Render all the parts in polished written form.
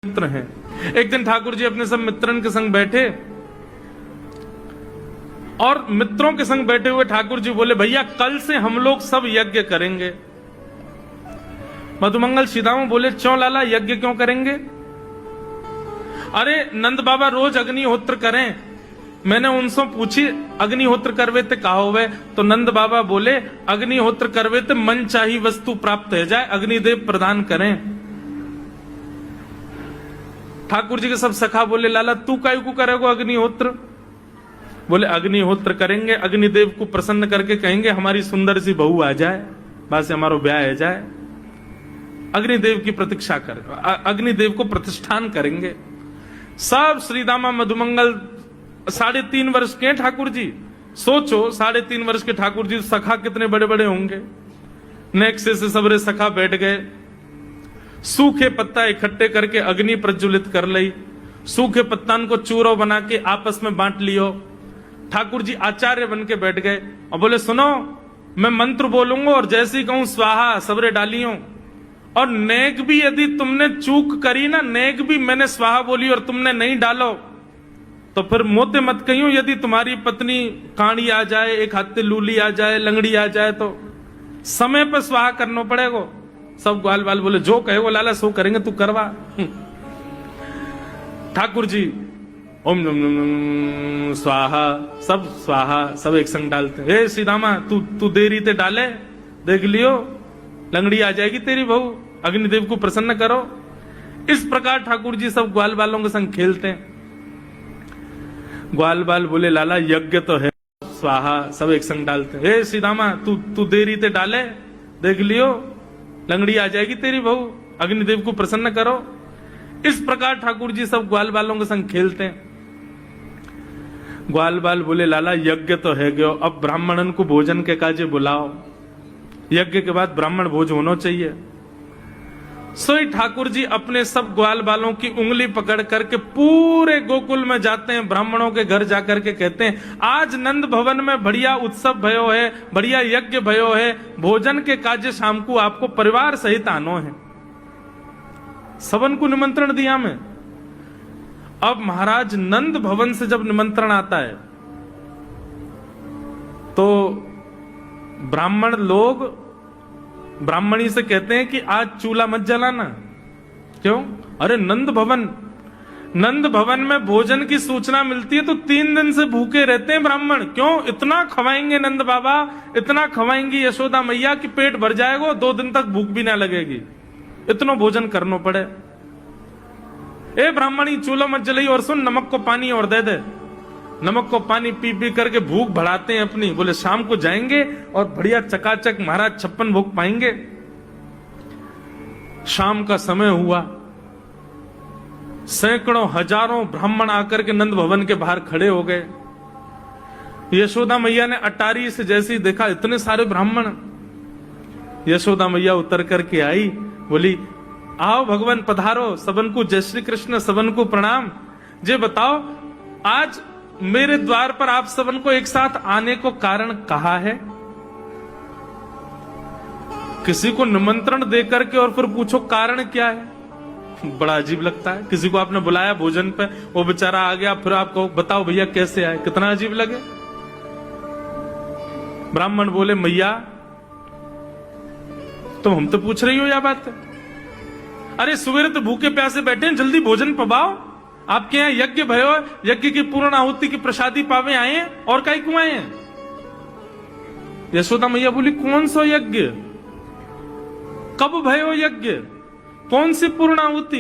मित्र हैं। एक दिन ठाकुर जी अपने सब मित्रन के संग बैठे और मित्रों के संग बैठे हुए ठाकुर जी बोले, भैया कल से हम लोग सब यज्ञ करेंगे। मधुमंगल सीधाओं बोले, क्यों लाला, यज्ञ क्यों करेंगे? अरे नंद बाबा रोज अग्निहोत्र करें। मैंने उनसे पूछी अग्निहोत्र करवे ते कहा होवे, तो नंद बाबा बोले, अग्निहोत्र करवे ते मन चाही वस्तु प्राप्त हो जाए, अग्निदेव प्रदान करें। ठाकुर जी के सब सखा बोले, लाला तू काहे को करेगो अग्निहोत्र? बोले अग्निहोत्र करेंगे, अग्निदेव को प्रसन्न करके कहेंगे हमारी सुंदर सी बहू आ जाए, बस हमारो ब्याह हो जाए। अग्निदेव की प्रतीक्षा कर, अग्निदेव को प्रतिष्ठान करेंगे। सब श्रीदामा मधुमंगल 3.5 वर्ष के ठाकुर जी, सोचो 3.5 वर्ष के ठाकुर जी, सखा कितने बड़े बड़े होंगे। नेक्से से सबरे सखा बैठ गए, सूखे पत्ता इकट्ठे करके अग्नि प्रज्वलित कर ली, सूखे पत्तान को चूरो बना के आपस में बांट लियो। ठाकुर जी आचार्य बन के बैठ गए और बोले, सुनो मैं मंत्र बोलूंगा और जैसी कहूं स्वाहा सबरे डालियों, और नेक भी यदि तुमने चूक करी ना, नेक भी मैंने स्वाहा बोली और तुमने नहीं डालो तो फिर मोते मत कहियो। यदि तुम्हारी पत्नी काणी आ जाए, एक हाथे लूली आ जाए, लंगड़ी आ जाए, तो समय पर स्वाहा करना पड़ेगा। सब ग्वाल बाल बोले, जो कहे वो लाला सो करेंगे, तू करवा। ठाकुर जी ओम नम नम स्वाहा, सब स्वाहा सब एक संग डालते। हे सीधामा तू देरी ते डाले, देख लियो लंगड़ी आ जाएगी तेरी बहू, अग्निदेव को प्रसन्न करो। इस प्रकार ठाकुर जी सब ग्वाल बालों के संग खेलते हैं। ग्वाल बाल बोले, लाला यज्ञ तो है, स्वाहा सब एक संग डालते। हे सीधामा तू देरी ते डाले, देख लियो लंगड़ी आ जाएगी तेरी बहू, अग्निदेव को प्रसन्न करो। इस प्रकार ठाकुर जी सब ग्वाल बालों के संग खेलते हैं। ग्वाल बाल बोले, लाला यज्ञ तो है गयो, अब ब्राह्मणन को भोजन के काजे बुलाओ, यज्ञ के बाद ब्राह्मण भोज होना चाहिए। सोई ठाकुर जी अपने सब ग्वाल बालों की उंगली पकड़ करके पूरे गोकुल में जाते हैं, ब्राह्मणों के घर जाकर के कहते हैं, आज नंद भवन में बढ़िया उत्सव भयो है, बढ़िया यज्ञ भयो है, भोजन के काजे शाम को आपको परिवार सहित आनो है। सबन को निमंत्रण दिया मैं। अब महाराज नंद भवन से जब निमंत्रण आता है तो ब्राह्मण लोग ब्राह्मणी से कहते हैं कि आज चूल्हा मत जलाना। क्यों? अरे नंद भवन में भोजन की सूचना मिलती है तो 3 दिन से भूखे रहते हैं ब्राह्मण। क्यों? इतना खवाएंगे नंद बाबा, इतना खवाएंगी यशोदा मैया कि पेट भर जाएगा, 2 दिन तक भूख भी ना लगेगी, इतना भोजन करना पड़े। ए ब्राह्मणी चूल्हा मत जलाई, और सुन नमक को पानी और दे दे। नमक को पानी पी पी करके भूख बढ़ाते हैं अपनी। बोले शाम को जाएंगे और बढ़िया चकाचक महाराज 56 भोग पाएंगे। शाम का समय हुआ, सैकड़ों हजारों ब्राह्मण आकर के नंद भवन के बाहर खड़े हो गए। यशोदा मैया ने अटारी से जैसे देखा इतने सारे ब्राह्मण, यशोदा मैया उतर करके आई, बोली आओ भगवान पधारो, सबन को जय श्री कृष्ण, सबन को प्रणाम। जे बताओ आज मेरे द्वार पर आप सबन को एक साथ आने को कारण कहा है? किसी को निमंत्रण देकर के और फिर पूछो कारण क्या है, बड़ा अजीब लगता है। किसी को आपने बुलाया भोजन पे, वो बेचारा आ गया, फिर आप कहो बताओ भैया कैसे आए, कितना अजीब लगे। ब्राह्मण बोले, मैया तुम हमसे पूछ रही हो या बात? अरे सवेरे तो भूखे प्यासे बैठे हैं, जल्दी भोजन पवाओ। आपके यहाँ यज्ञ भयो, यज्ञ की पूर्ण आहुति की प्रसादी पावे आए हैं, और काहे क्यों आए हैं? यशोदा मैया बोली, कौन सा यज्ञ, कब भयो यज्ञ, कौन सी पूर्ण आहुति?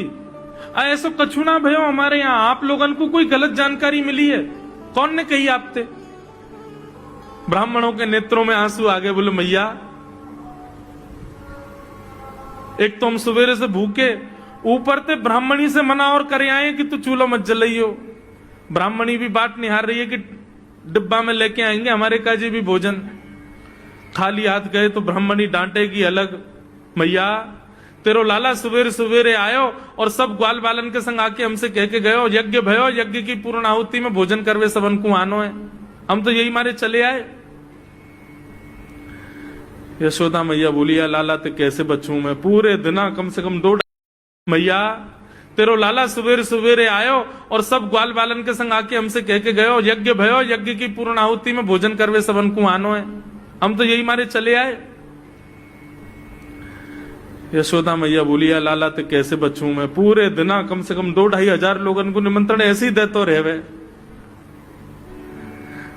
ऐसा कछु ना भयो हमारे यहाँ, आप लोगन को कोई गलत जानकारी मिली है, कौन ने कही आपसे? ब्राह्मणों के नेत्रों में आंसू आ गए। बोले मैया एक तो हम सवेरे से भूखे, ऊपर से ब्राह्मणी से मना और करे आए कि तू चूल्हा मत जलाइयो। ब्राह्मणी भी बात निहार रही है कि डिब्बा में लेके आएंगे हमारे काजी भी भोजन। खाली हाथ गए तो ब्राह्मणी डांटेगी अलग। मैया तेरो लाला सवेरे सवेरे आयो और सब ग्वाल बालन के संग आके हमसे कह के गयो यज्ञ भयो, यज्ञ की पूर्ण आहुति में भोजन करवे सबन को आनो है, हम तो यही मारे चले आए। यशोदा मैया बोलिया, लाला ते कैसे बचूं मैं, पूरे दिन कम से कम 2। मैया तेरो लाला सवेरे सवेरे आयो और सब ग्वाल बालन के संग आके हमसे कह के गयो यज्ञ भयो, यज्ञ की पूर्ण आहुति में भोजन करवे सबन को आनो है। हम तो यही मारे चले आए। यशोदा मैया बोली या लाला ते कैसे बचूं मैं, पूरे दिना कम से कम 2-2.5 हजार लोगन को निमंत्रण ऐसे ही देते रहे।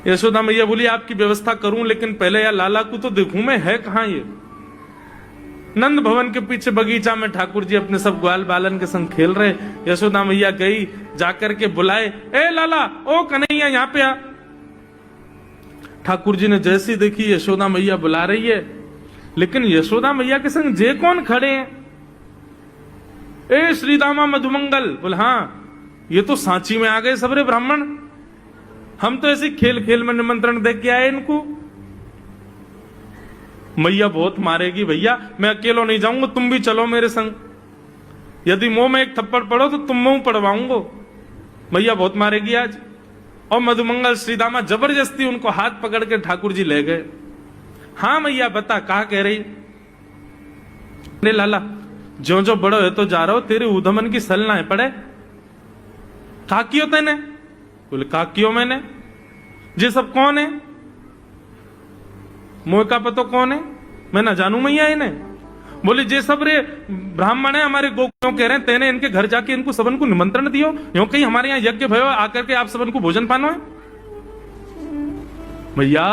यशोदा मैया बोली आपकी व्यवस्था करूं, लेकिन पहले या लाला को तो देखूं मैं, है कहां ये। नंद भवन के पीछे बगीचा में ठाकुर जी अपने सब ग्वाल बालन के संग खेल रहे। यशोदा मैया गई, जाकर के बुलाए, ए लाला, ओ कन्हैया यहाँ पे आ। ठाकुर जी ने जैसी देखी यशोदा मैया बुला रही है, लेकिन यशोदा मैया के संग जे कौन खड़े हैं? ए श्रीदामा मधुमंगल। बोल हाँ, ये तो सांची में आ गए सबरे ब्राह्मण, हम तो ऐसे खेल खेल में निमंत्रण दे के आए इनको। मैया बहुत मारेगी भैया, मैं अकेलो नहीं जाऊंगा, तुम भी चलो मेरे संग। यदि मुंह में एक थप्पड़ पड़ो तो तुम मुंह पड़वाऊंगा। मैया बहुत मारेगी आज। और मधुमंगल श्रीदामा जबरदस्ती उनको हाथ पकड़ के ठाकुर जी ले गए। हाँ मैया बता, कहा कह रही? ने लाला, जो जो बड़ो है तो जा रहा हो, तेरे उधमन की सल ना है पड़े। का कियो तेने? बोले का कियो मैंने? ये सब कौन है? मोह का पतो कौन है? मैं ना जानू मैया इन्हें। बोले जे सब रे ब्राह्मण है हमारे गोपियों कह रहे हैं, तेने इनके घर जाके इनको सबन को निमंत्रण दियो, यूं कहीं हमारे यहाँ यज्ञ भयो, आकर के आप सबन को भोजन पानो है। भैया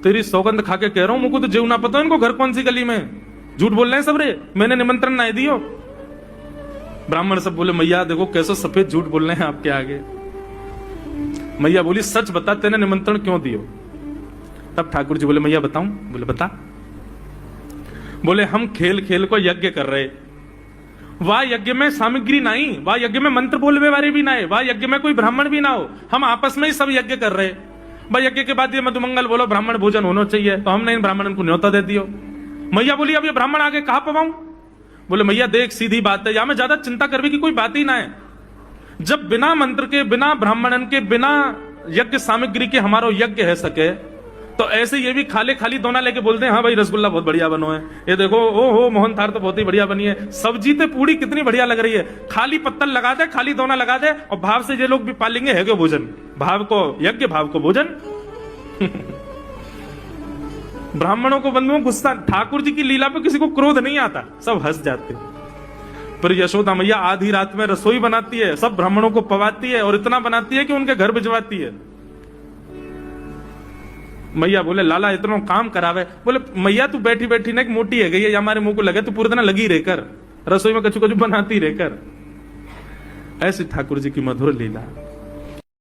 तेरी सौगंध खा के कह रहा हूं, मुझको तो जीव ना पता इनको घर कौन सी गली में। झूठ बोल रहे हैं सब रे, मैंने निमंत्रण ना दियो। ब्राह्मण सब बोले मैया देखो कैसे सफेद झूठ बोल रहे हैं आपके आगे। मैया बोली सच बता, तेने निमंत्रण क्यों दियो? तब ठाकुर जी बोले मैया बताऊं? बोले बता। बोले हम खेल खेल को यज्ञ कर रहे, वाह यज्ञ में सामग्री नहीं, वाह यज्ञ में मंत्र बोलने वाले भी ना है, वाह यज्ञ में कोई ब्राह्मण भी ना हो, हम आपस में ही सब यज्ञ कर रहे। भाई यज्ञ के बाद ये मधुमंगल बोलो ब्राह्मण भोजन होना चाहिए, तो हमने इन ब्राह्मणों को न्योता दे दियो। मैया बोली अब ये ब्राह्मण आगे कहां पवाऊं? बोले मैया देख सीधी बात है, यहां में ज्यादा चिंता करने की कोई बात ही ना है। जब बिना मंत्र के, बिना ब्राह्मणन के, बिना यज्ञ सामग्री के हमारा यज्ञ है सके, तो ऐसे ये भी खाली खाली दोना लेके बोलते हैं हाँ भाई रसगुल्ला बहुत बढ़िया बनो है, ये देखो ओ हो मोहन थार तो बहुत ही बढ़िया बनी है, सब्जी तो पूरी कितनी बढ़िया लग रही है, खाली पत्तल लगा दे, खाली दोना लगा दे, और भाव से ये लोग भी पालेंगे है क्यों भोजन, भाव को यज्ञ भाव को भोजन। ब्राह्मणों को बंधुओं गुस्सा, ठाकुर जी की लीला पे किसी को क्रोध नहीं आता, सब हंस जाते। पर यशोदा मैया आधी रात में रसोई बनाती है, सब ब्राह्मणों को पवाती है, और इतना बनाती है कि उनके घर भिजवाती है। मैया बोले लाला इतना काम करावे। बोले मैया तू बैठी बैठी ना मोटी है गई है, हमारे मुंह को लगे तू पूरे दिन लगी रहकर रसोई में कछु कछु बनाती रहकर। ऐसी ठाकुर जी की मधुर लीला।